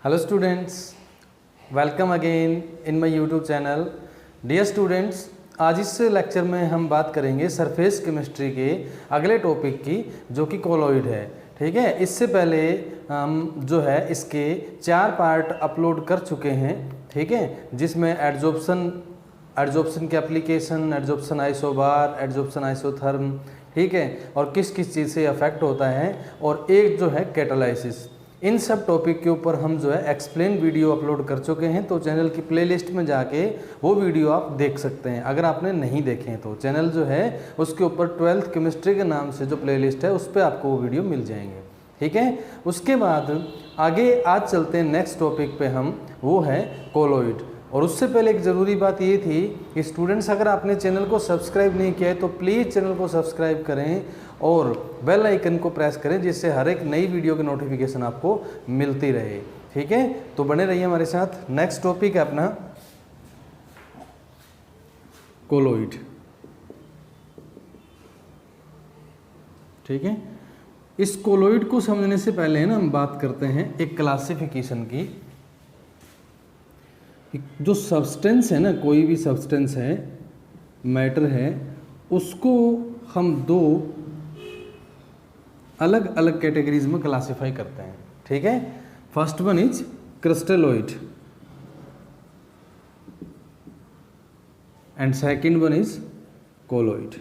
Hello students, welcome again in my YouTube channel. Dear students, आज इस lecture में हम बात करेंगे सरफेस केमिस्ट्री के अगले टॉपिक की, जो कि कोलॉइड है। ठीक है, इससे पहले हम जो है इसके 4 पार्ट अपलोड कर चुके हैं। ठीक है, जिसमें एड्जॉर्प्शन के application, adsorption isobar, adsorption isotherm, ठीक है, और किस किस चीज़ से अफेक्ट होता है, और एक जो है कैटालाइसिस। इन सब टॉपिक के ऊपर हम जो है एक्सप्लेन वीडियो अपलोड कर चुके हैं। तो चैनल की प्लेलिस्ट में जाके वो वीडियो आप देख सकते हैं। अगर आपने नहीं देखे हैं तो चैनल जो है उसके ऊपर 12th केमिस्ट्री के नाम से जो प्लेलिस्ट है उस पर आपको वो वीडियो मिल जाएंगे। ठीक है, उसके बाद आगे आज चलते हैं नेक्स्ट टॉपिक पे हम, वो है कोलॉइड। और उससे पहले एक ज़रूरी बात ये थी कि स्टूडेंट्स, अगर आपने चैनल को सब्सक्राइब नहीं किया है तो प्लीज़ चैनल को सब्सक्राइब करें और बेल आइकन को प्रेस करें, जिससे हर एक नई वीडियो की नोटिफिकेशन आपको मिलती रहे। ठीक है, तो बने रहिए हमारे साथ। नेक्स्ट टॉपिक है अपना कोलॉइड। ठीक है, इस कोलॉइड को समझने से पहले है ना, हम बात करते हैं एक क्लासिफिकेशन की। जो सब्सटेंस है ना, कोई भी सब्सटेंस है, मैटर है, उसको हम 2 अलग अलग कैटेगरीज में क्लासिफाई करते हैं। ठीक है, first one is crystalloid and second one is colloid.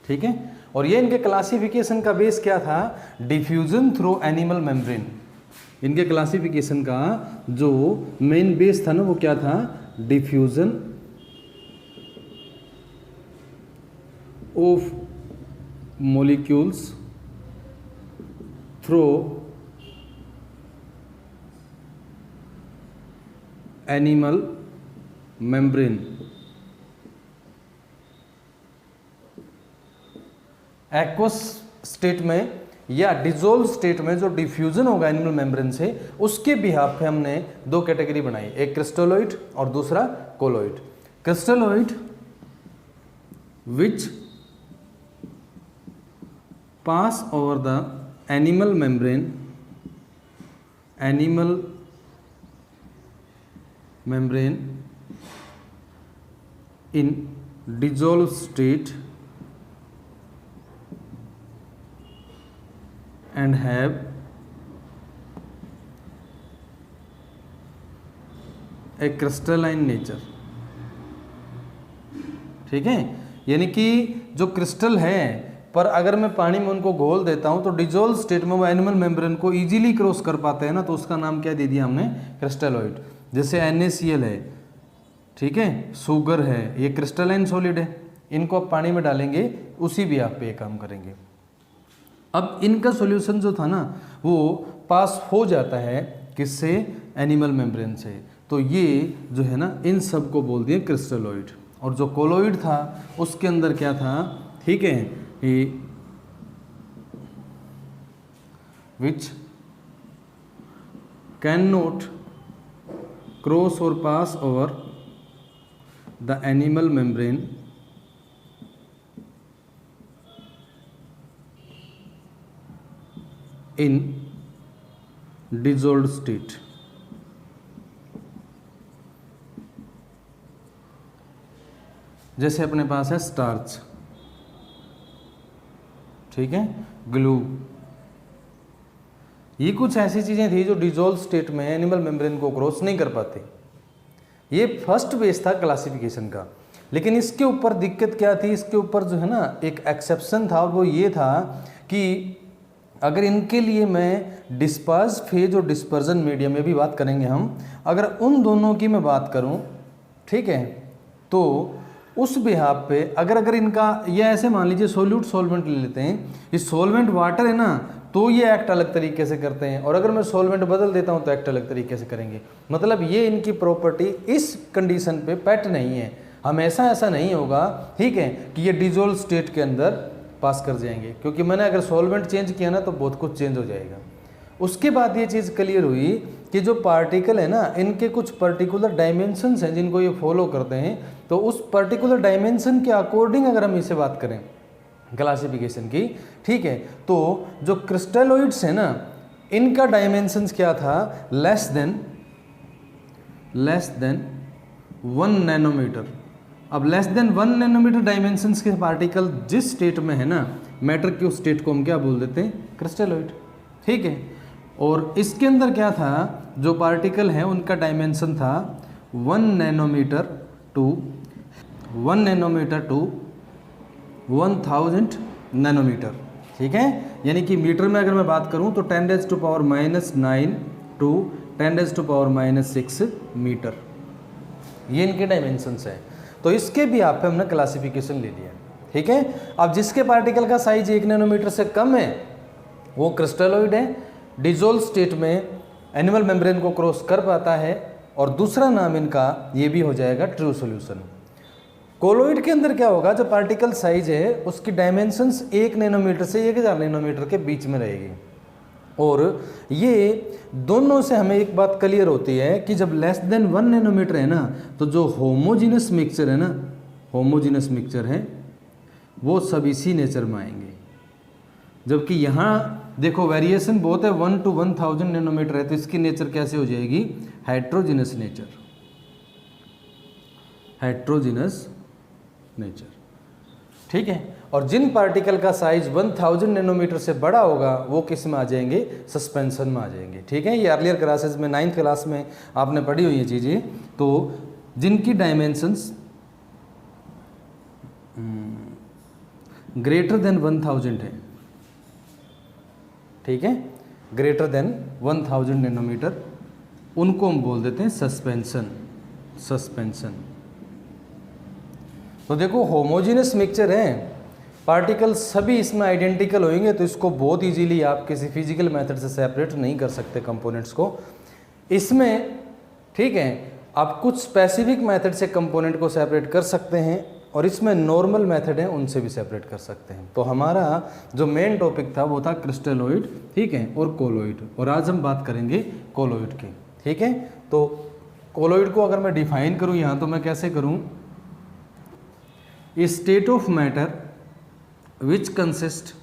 ठीक है, और ये इनके क्लासिफिकेशन का बेस क्या था? Diffusion through animal membrane. इनके क्लासिफिकेशन का जो मेन बेस था ना, वो क्या था? Diffusion of molecules through animal membrane. Aqueous state में या डिजोल्व स्टेट में जो डिफ्यूजन होगा एनिमल मेम्ब्रेन से, उसके बिहाफ पे हमने 2 कैटेगरी बनाई, एक क्रिस्टलोइड और दूसरा कोलॉइड। Crystalloid which pass over the animal membrane in dissolve state and have a crystalline nature। ठीक है, यानी कि जो क्रिस्टल है, पर अगर मैं पानी में उनको घोल देता हूं तो डिजोल्व स्टेट में वो एनिमल मेम्ब्रेन को इजीली क्रॉस कर पाते हैं ना, तो उसका नाम क्या दे दिया हमने? क्रिस्टलोइड। जैसे NaCl है, ठीक है, शुगर है, ये क्रिस्टलाइन सॉलिड है। इनको आप पानी में डालेंगे, उसी भी आप पे काम करेंगे। अब इनका सॉल्यूशन जो था ना, वो पास हो जाता है किससे? एनिमल मेम्ब्रेन से। तो ये जो है ना, इन सब को बोल दिए क्रिस्टलोइड। और जो कोलॉइड था उसके अंदर क्या था? ठीक है, विच कैन नॉट क्रॉस और pass over the animal membrane in dissolved state. जैसे अपने पास है स्टार्च, ठीक है, ग्लू, ये कुछ ऐसी चीजें थी जो डिजोल्व स्टेट में एनिमल मेम्ब्रेन को क्रॉस नहीं कर पाते। ये फर्स्ट बेस था क्लासिफिकेशन का। लेकिन इसके ऊपर दिक्कत क्या थी? इसके ऊपर जो है ना, एक एक्सेप्शन था, और वो ये था कि अगर इनके लिए मैं डिस्पर्स फेज और डिस्पर्जन मीडियम में भी बात करेंगे हम, अगर उन दोनों की मैं बात करूं, ठीक है, तो उस बिहाफ पे अगर इनका, ये ऐसे मान लीजिए सोल्यूट सॉल्वेंट ले लेते हैं, ये सॉल्वेंट वाटर है ना, तो ये एक्ट अलग तरीके से करते हैं, और अगर मैं सॉल्वेंट बदल देता हूं तो एक्ट अलग तरीके से करेंगे। मतलब ये इनकी प्रॉपर्टी इस कंडीशन पे पैट नहीं है, हमेशा ऐसा नहीं होगा, ठीक है, कि ये डिजोल्व स्टेट के अंदर पास कर जाएंगे, क्योंकि मैंने अगर सॉल्वेंट चेंज किया ना तो बहुत कुछ चेंज हो जाएगा। उसके बाद ये चीज़ क्लियर हुई कि जो पार्टिकल है ना, इनके कुछ पर्टिकुलर डायमेंशंस हैं जिनको ये फॉलो करते हैं, तो उस पर्टिकुलर डायमेंशन के अकॉर्डिंग अगर हम इसे बात करें क्लासिफिकेशन की, ठीक है, तो जो क्रिस्टलोइड्स है ना, इनका डायमेंशंस क्या था, लेस देन 1 नैनोमीटर। अब लेस देन 1 नैनोमीटर डायमेंशंस के पार्टिकल जिस स्टेट में है ना मैटर के, उस स्टेट को हम क्या बोल देते हैं, क्रिस्टलोइड। ठीक है, और इसके अंदर क्या था, जो पार्टिकल है उनका डायमेंशन था 1 नैनोमीटर टू 1000 नैनोमीटर। ठीक है, यानी कि मीटर में अगर मैं बात करूं तो 10⁻⁹ टू 10⁻�6 मीटर, ये इनके डायमेंशंस है। तो इसके भी आप पे हमने क्लासिफिकेशन ले लिया। ठीक है, अब जिसके पार्टिकल का साइज 1 नैनोमीटर से कम है वो क्रिस्टलोइड है, डिसॉल्व स्टेट में एनिमल मेम्ब्रेन को क्रॉस कर पाता है, और दूसरा नाम इनका ये भी हो जाएगा ट्रू सॉल्यूशन। कोलोइड के अंदर क्या होगा, जो पार्टिकल साइज है उसकी डायमेंशंस 1 नैनोमीटर से 1000 नैनोमीटर के बीच में रहेगी। और ये दोनों से हमें एक बात क्लियर होती है कि जब लेस देन 1 नैनोमीटर है ना, तो जो होमोजीनस मिक्सचर है ना, होमोजीनस मिक्सचर है वो सब इसी नेचर में आएंगे। जबकि यहाँ देखो वेरिएशन बहुत है, 1 to 1000 नैनोमीटर है, तो इसकी नेचर कैसे हो जाएगी, हेट्रोजीनस नेचर, हेट्रोजीनस नेचर। ठीक है, और जिन पार्टिकल का साइज 1000 नैनोमीटर से बड़ा होगा वो किस में आ जाएंगे, सस्पेंशन में आ जाएंगे। ठीक है, ये अर्लियर क्लासेस में 9th क्लास में आपने पढ़ी हुई ये चीज़ें। तो जिनकी डायमेंशंस ग्रेटर देन 1000 है, ठीक है, ग्रेटर देन 1000 नैनोमीटर, उनको हम बोल देते हैं सस्पेंशन, सस्पेंशन। तो देखो होमोजीनस मिक्सचर है, पार्टिकल सभी इसमें आइडेंटिकल होंगे, तो इसको बहुत इजीली आप किसी फिजिकल मेथड से सेपरेट नहीं कर सकते कंपोनेंट्स को इसमें। ठीक है, आप कुछ स्पेसिफिक मेथड से कंपोनेंट को सेपरेट कर सकते हैं, और इसमें नॉर्मल मेथड है उनसे भी सेपरेट कर सकते हैं। तो हमारा जो मेन टॉपिक था वो था क्रिस्टलोइड, ठीक है, और कोलोइड, और आज हम बात करेंगे कोलोइड की। ठीक है, तो कोलोइड को अगर मैं डिफाइन करूं यहाँ, तो मैं कैसे करूं, state of matter which consist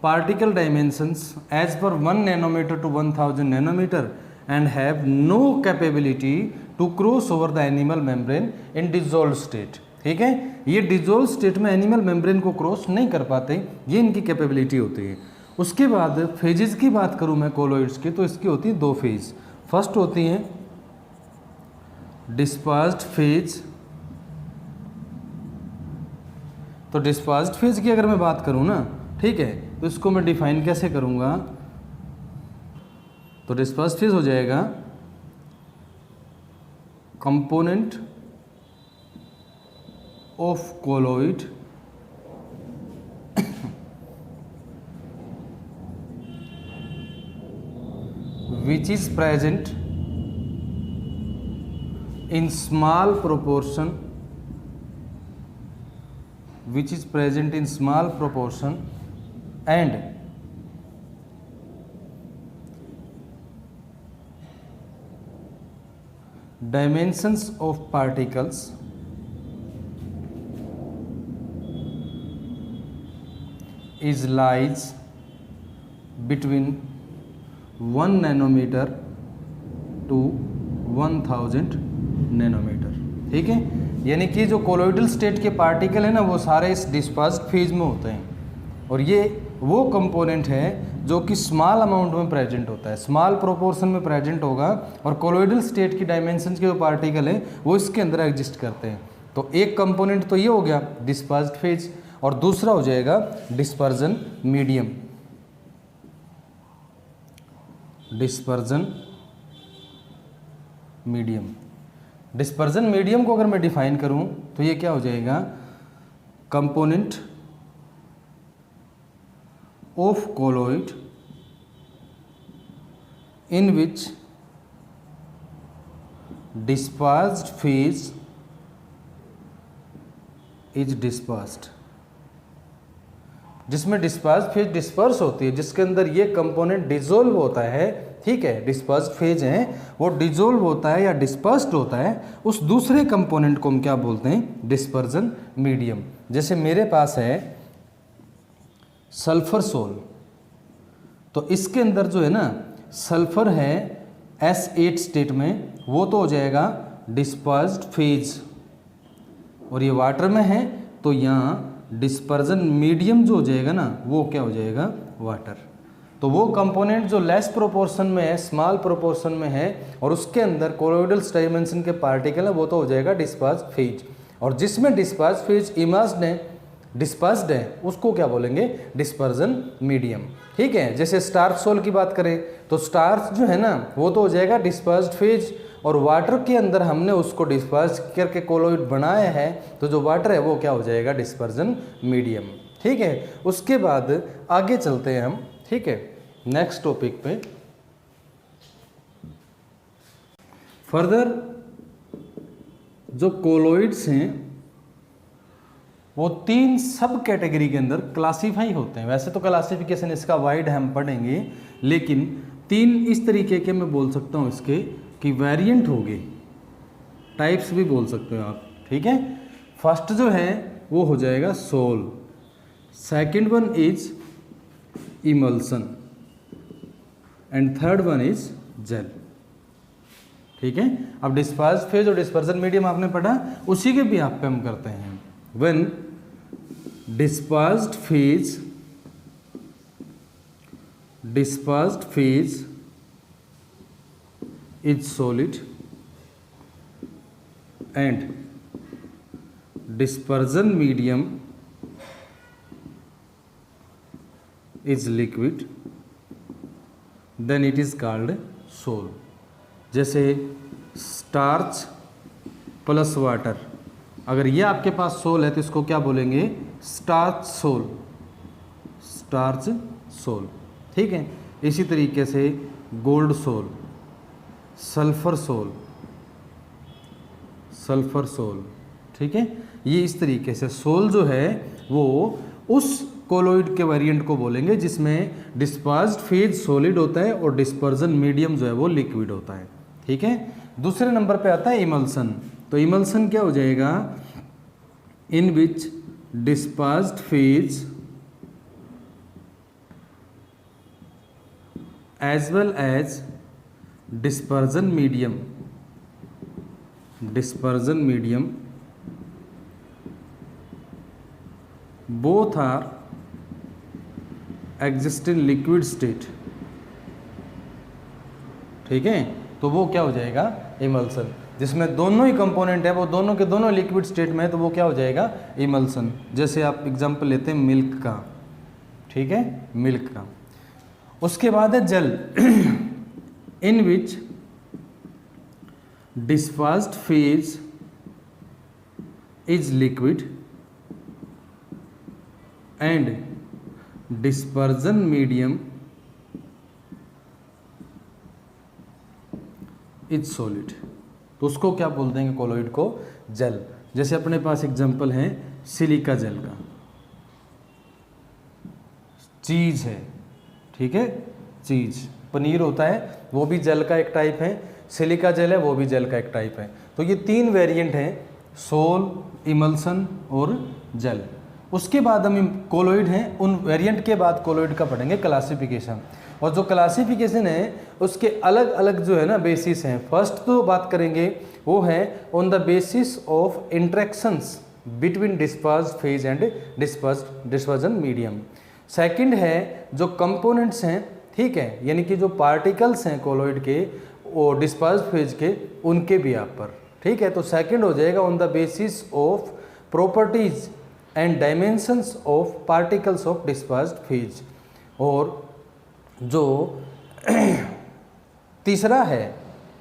particle dimensions as per 1 nanometre to 1000 nanometre and have no capability to cross over the animal membrane in dissolve state. ठीक है, ये डिसॉल्व स्टेट में एनिमल मेम्ब्रेन को क्रॉस नहीं कर पाते, ये इनकी कैपेबिलिटी होती है। उसके बाद फेजेस की बात करूं मैं कोलोइड्स की, तो इसकी होती है 2 फेज। फर्स्ट होती है डिस्पर्स्ड फेज। तो डिस्पर्स्ड फेज की अगर मैं बात करूं ना, ठीक है, तो इसको मैं डिफाइन कैसे करूंगा, तो डिस्पर्स्ड फेज हो जाएगा component of colloid which is present in small proportion, which is present in small proportion and dimensions of particles is lies between 1 nanometre to 1000 nanometre. ठीक है, यानी कि जो कोलोइडल स्टेट के पार्टिकल है ना, वो सारे इस डिस्पर्स्ड फेज में होते हैं, और ये वो कंपोनेंट है जो कि स्मॉल अमाउंट में प्रेजेंट होता है, स्मॉल प्रोपोर्शन में प्रेजेंट होगा, और कोलोइडल स्टेट की डायमेंशंस के जो पार्टिकल है वो इसके अंदर एग्जिस्ट करते हैं। तो एक कंपोनेंट तो ये हो गया डिस्पर्स्ड फेज, और दूसरा हो जाएगा dispersion medium. Dispersion medium, dispersion medium को अगर मैं डिफाइन करूं तो ये क्या हो जाएगा, component of colloid in which dispersed phase is dispersed, जिसमें डिस्पर्स फेज डिस्पर्स होती है, जिसके अंदर ये कंपोनेंट डिसॉल्व होता है। ठीक है, डिस्पर्स फेज है वो डिसॉल्व होता है या डिस्पर्स्ड होता है, उस दूसरे कंपोनेंट को हम क्या बोलते हैं, डिस्पर्जन मीडियम। जैसे मेरे पास है सल्फर सोल, तो इसके अंदर जो है ना सल्फर है S8 स्टेट में, वो तो हो जाएगा डिस्पर्स्ड फेज, और ये वाटर में है तो यहाँ डिस्पर्जन मीडियम जो हो जाएगा ना, वो क्या हो जाएगा, वाटर। तो वो कंपोनेंट जो लेस प्रोपोर्शन में है, स्मॉल प्रोपोर्शन में है, और उसके अंदर कोलोइडल डायमेंशन के पार्टिकल है, वो तो हो जाएगा डिस्पर्स्ड फेज। और जिसमें डिस्पर्स्ड फेज डिस्पर्स्ड है उसको क्या बोलेंगे, डिस्पर्जन मीडियम। ठीक है, जैसे स्टार्च सोल की बात करें तो स्टार्च जो है ना वो तो हो जाएगा डिस्पर्स्ड फेज, और वाटर के अंदर हमने उसको डिस्पर्स करके कोलोइड बनाया है, तो जो वाटर है वो क्या हो जाएगा, डिस्पर्जन मीडियम। ठीक है, उसके बाद आगे चलते हैं हम। ठीक है, नेक्स्ट टॉपिक पे फर्दर जो कोलोइड्स हैं वो 3 सब कैटेगरी के अंदर क्लासीफाई होते हैं। वैसे तो क्लासिफिकेशन इसका वाइड हम पढ़ेंगे, लेकिन 3 इस तरीके के मैं बोल सकता हूँ इसके कि वेरिएंट होंगे, टाइप्स भी बोल सकते हो आप। ठीक है, फर्स्ट जो है वो हो जाएगा sol, second one is emulsion, and third one is gel. ठीक है, अब डिस्पर्स्ड फेज और डिस्पर्जन मीडियम आपने पढ़ा, उसी के भी आप पे हम करते हैं। When dispersed phase is solid and dispersion medium is liquid, then it is called sol. जैसे स्टार्च प्लस वाटर, अगर ये आपके पास सोल है तो इसको क्या बोलेंगे, स्टार्च सोल, स्टार्च सोल। ठीक है, इसी तरीके से gold sol, sulphur sol, sulphur sol. ठीक है, ये इस तरीके से सोल जो है वो उस कोलोइड के वेरिएंट को बोलेंगे जिसमें डिस्पर्स्ड फेज सॉलिड होता है और डिस्पर्जन मीडियम जो है वो लिक्विड होता है। ठीक है, दूसरे नंबर पे आता है इमल्सन। तो इमल्सन क्या हो जाएगा, in which dispersed phase as well as dispersion medium both are exist in liquid state। ठीक है, तो वो क्या हो जाएगा, इमल्सन। जिसमें दोनों ही कंपोनेंट है वो दोनों के दोनों लिक्विड स्टेट में है, तो वो क्या हो जाएगा, इमल्सन। जैसे आप एग्जांपल लेते हैं मिल्क का। ठीक है, मिल्क का। उसके बाद है जल, in which dispersed phase is liquid and dispersion medium is solid। तो उसको क्या बोल देंगे, कोलोइड को जल। जैसे अपने पास एग्जांपल है सिलिका जेल का, चीज़ है। ठीक है, चीज़ पनीर होता है वो भी जल का एक टाइप है, सिलिका जेल है वो भी जल का एक टाइप है। तो ये 3 वेरिएंट हैं, सोल, इमल्सन और जल। उसके बाद हम कोलोइड हैं, उन वेरिएंट के बाद कोलोइड का पढ़ेंगे क्लासिफिकेशन। और जो क्लासिफिकेशन है उसके अलग अलग जो है ना बेसिस हैं। फर्स्ट तो बात करेंगे वो है on the basis of interactions between dispersed phase and dispersion medium. Second है जो कंपोनेंट्स हैं, ठीक है, यानी कि जो पार्टिकल्स हैं कोलोइड के और डिस्पर्स्ड फेज के, उनके भी आप पर। ठीक है, तो सेकंड हो जाएगा on the basis of properties and dimensions of particles of dispersed phase. और जो तीसरा है,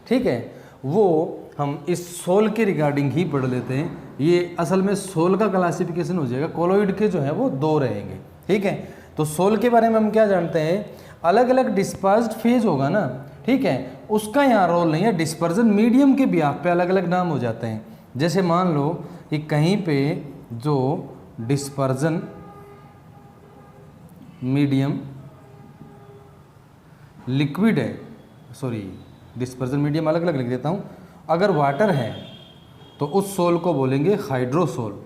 ठीक है, वो हम इस सोल के रिगार्डिंग ही पढ़ लेते हैं। ये असल में सोल का क्लासिफिकेशन हो जाएगा, कोलोइड के जो है वो 2 रहेंगे। ठीक है, तो सोल के बारे में हम क्या जानते हैं, अलग अलग डिस्पर्स्ड फेज होगा ना, ठीक है, उसका यहाँ रोल नहीं है। डिस्पर्जन मीडियम के भी आप पे अलग अलग नाम हो जाते हैं। जैसे मान लो कि कहीं पे जो डिस्पर्जन मीडियम लिक्विड है, सॉरी डिस्पर्जन मीडियम अलग अलग लिख देता हूँ, अगर वाटर है तो उस सोल को बोलेंगे हाइड्रोसोल,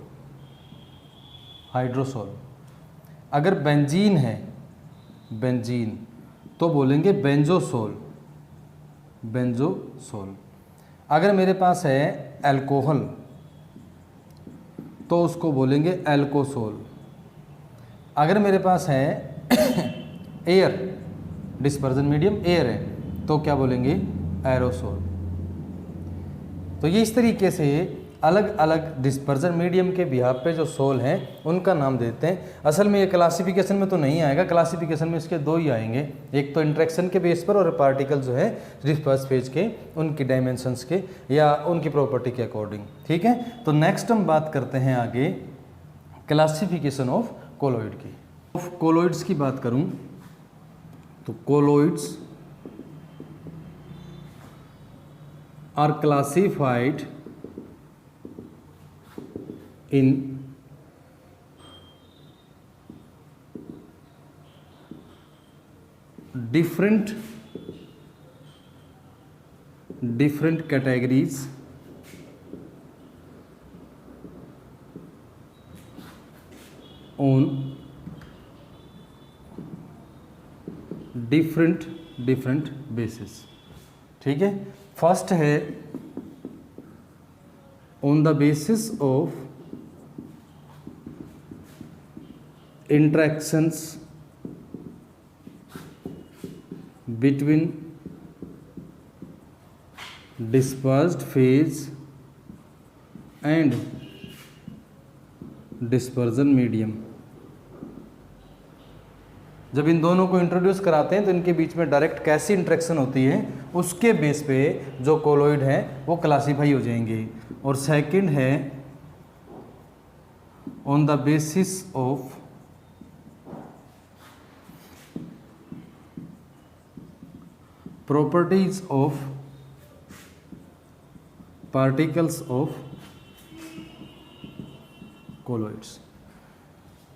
हाइड्रोसोल। अगर बेंजीन है, बेंजीन, तो बोलेंगे बेंजोसोल, बेंजोसोल। अगर मेरे पास है अल्कोहल तो उसको बोलेंगे एल्कोसोल। अगर मेरे पास है एयर, डिस्पर्जन मीडियम एयर है, तो क्या बोलेंगे, एरोसोल। तो ये इस तरीके से अलग अलग डिस्पर्जन मीडियम के बिहाफ पे जो सोल हैं उनका नाम देते हैं। असल में ये क्लासिफिकेशन में तो नहीं आएगा, क्लासिफिकेशन में इसके दो ही आएंगे, एक तो इंटरेक्शन के बेस पर और पार्टिकल जो है डिस्पर्स फेज के उनकी डायमेंशंस के या उनकी प्रॉपर्टी के अकॉर्डिंग। ठीक है, तो नेक्स्ट हम बात करते हैं आगे क्लासिफिकेशन ऑफ कोलॉइड की। कोलॉइड्स की बात करूं तो colloids are classified in different categories on different basis। ठीक है, फर्स्ट है on the basis of interactions between dispersed phase and dispersion medium। जब इन दोनों को इंट्रोड्यूस कराते हैं तो इनके बीच में डायरेक्ट कैसी इंट्रैक्शन होती है उसके बेस पे जो कोलॉइड है वो क्लासीफाई हो जाएंगे। और सेकंड है on the basis of properties of particles of colloids।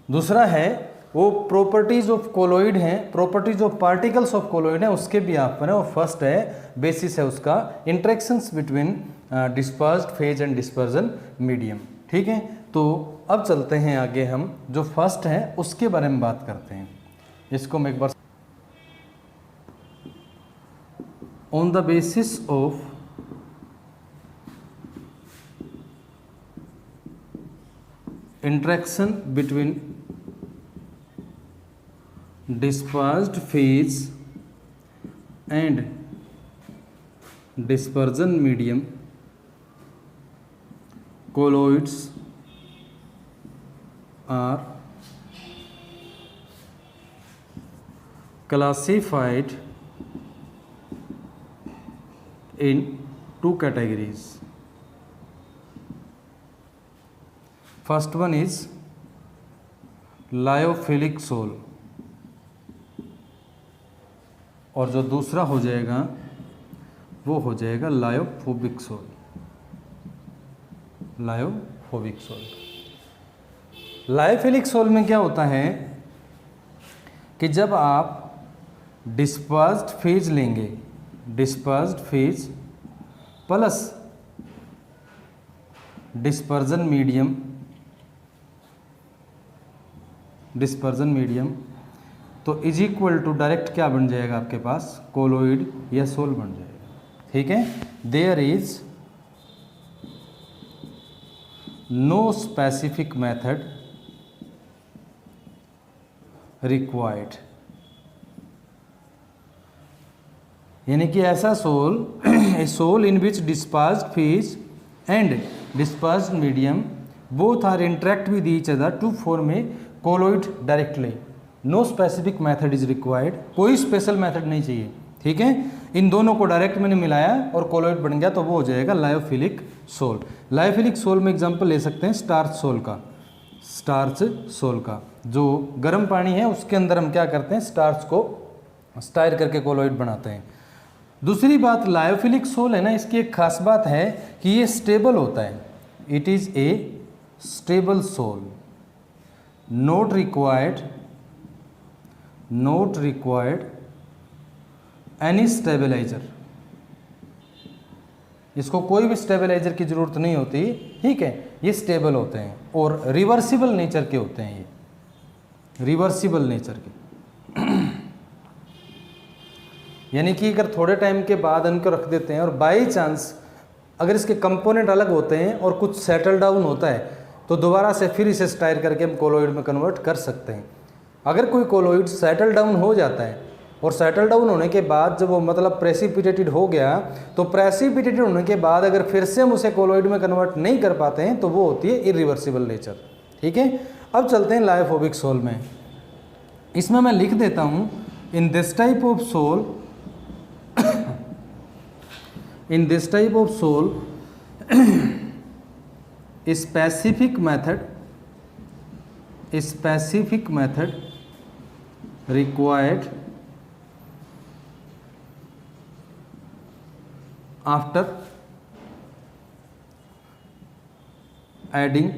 दूसरा है वो प्रॉपर्टीज ऑफ कोलॉइड हैं, properties of particles of colloid है उसके भी आप पर है। और फर्स्ट है बेसिस है उसका interactions between dispersed phase and dispersion medium. ठीक है, तो अब चलते हैं आगे, हम जो फर्स्ट है उसके बारे में बात करते हैं। इसको मैं एक बार on the basis of interaction between dispersed phase and dispersion medium, colloids are classified in two categories। First one is lyophilic sol और जो दूसरा हो जाएगा वो हो जाएगा lyophobic sol, lyophobic sol. Lyophilic sol में क्या होता है कि जब आप डिस्पर्स्ड फेज लेंगे, dispersed phase plus dispersion medium, dispersion medium तो इज इक्वल टू डायरेक्ट क्या बन जाएगा आपके पास, कोलॉइड या सोल बन जाएगा। ठीक है, there is no specific method required, यानी कि ऐसा sol, a sol in which dispersed phase and dispersed medium both are interact with each other to form a colloid directly, no specific method is required, कोई special method नहीं चाहिए। ठीक है, इन दोनों को डायरेक्ट मैंने मिलाया और कोलॉइड बन गया तो वो हो जाएगा लायोफिलिक सोल। लायोफिलिक सोल में एग्जांपल ले सकते हैं स्टार्च सोल का, स्टार्च सोल का जो गर्म पानी है उसके अंदर हम क्या करते हैं, स्टार्च को स्टायर करके कोलॉइड बनाते हैं। दूसरी बात लायोफिलिक सोल है ना, इसकी एक खास बात है कि ये स्टेबल होता है, it is a stable sol, not required any stabiliser, इसको कोई भी स्टेबलाइजर की ज़रूरत नहीं होती। ठीक है, ये स्टेबल होते हैं और रिवर्सिबल नेचर के होते हैं, ये रिवर्सिबल नेचर के। यानी कि अगर थोड़े टाइम के बाद इनको रख देते हैं और बाई चांस अगर इसके कंपोनेंट अलग होते हैं और कुछ सेटल डाउन होता है तो दोबारा से फिर इसे स्टायर करके हम कोलोइड में कन्वर्ट कर सकते हैं। अगर कोई कोलोइड सेटल डाउन हो जाता है और सेटल डाउन होने के बाद जब वो मतलब प्रेसिपिटेटेड हो गया तो प्रेसिपिटेटेड होने के बाद अगर फिर से हम उसे कोलोइड में कन्वर्ट नहीं कर पाते हैं तो वो होती है इरिवर्सिबल नेचर। ठीक है, अब चलते हैं लायोफोबिक सोल में। इसमें मैं लिख देता हूँ in this type of sol in this type of soul specific method required after adding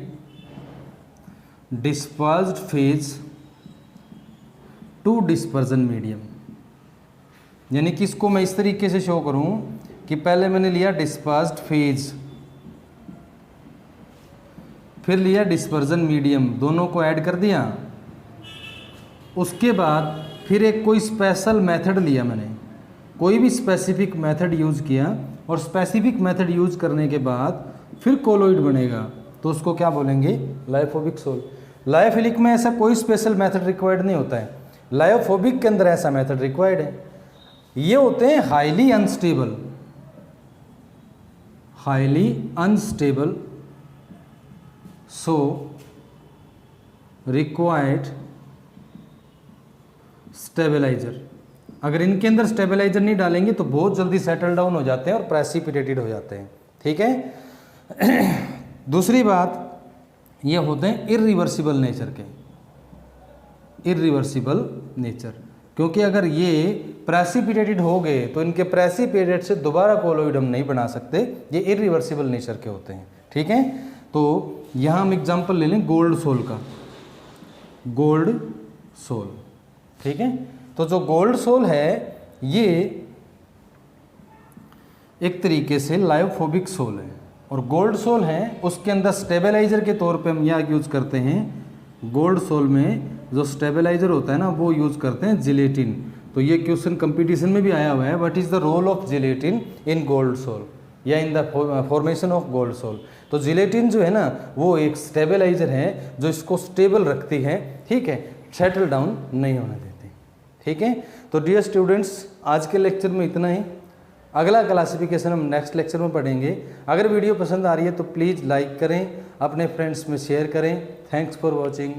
dispersed phase to dispersion medium। यानी कि इसको मैं इस तरीके से शो करूं कि पहले मैंने लिया डिस्पर्स्ड फेज, फिर लिया डिस्पर्जन मीडियम, दोनों को ऐड कर दिया। उसके बाद फिर एक कोई स्पेशल मेथड लिया मैंने, कोई भी स्पेसिफिक मेथड यूज़ किया और स्पेसिफिक मेथड यूज़ करने के बाद फिर कोलोइड बनेगा तो उसको क्या बोलेंगे? Lyophobic sol. लायोफिलिक में ऐसा कोई स्पेशल मेथड रिक्वायर्ड नहीं होता है, लायोफोबिक के अंदर ऐसा मेथड रिक्वायर्ड है। ये होते हैं highly unstable so required stabiliser. अगर इनके अंदर स्टेबलाइजर नहीं डालेंगे तो बहुत जल्दी सेटल डाउन हो जाते हैं और प्रेसिपिटेटेड हो जाते हैं। ठीक है। दूसरी बात, ये होते हैं इरिवर्सिबल नेचर के, इरिवर्सिबल नेचर, क्योंकि अगर ये प्रेसिपिटेटेड हो गए तो इनके प्रेसिपिटेट से दोबारा कोलोइड हम नहीं बना सकते, ये इरिवर्सिबल नेचर के होते हैं। ठीक है, तो यहाँ हम एग्जांपल ले लें गोल्ड सोल का, गोल्ड सोल। ठीक है, तो जो गोल्ड सोल है ये एक तरीके से लायोफोबिक सोल है, और गोल्ड सोल है उसके अंदर स्टेबलाइजर के तौर पे हम यहाँ यूज़ करते हैं। गोल्ड सोल में जो स्टेबलाइजर होता है ना वो यूज़ करते हैं जिलेटिन। तो ये क्वेश्चन कंपटीशन में भी आया हुआ है, what is the role of gelatin in gold sol या in the formation of gold sol. तो जिलेटिन जो है ना वो एक स्टेबलाइजर है जो इसको स्टेबल रखती है। ठीक है, सेटल डाउन नहीं होने देती। ठीक है, तो डियर स्टूडेंट्स आज के लेक्चर में इतना ही। अगला क्लासिफिकेशन हम नेक्स्ट लेक्चर में पढ़ेंगे। अगर वीडियो पसंद आ रही है तो प्लीज़ लाइक करें, अपने फ्रेंड्स में शेयर करें। Thanks for watching.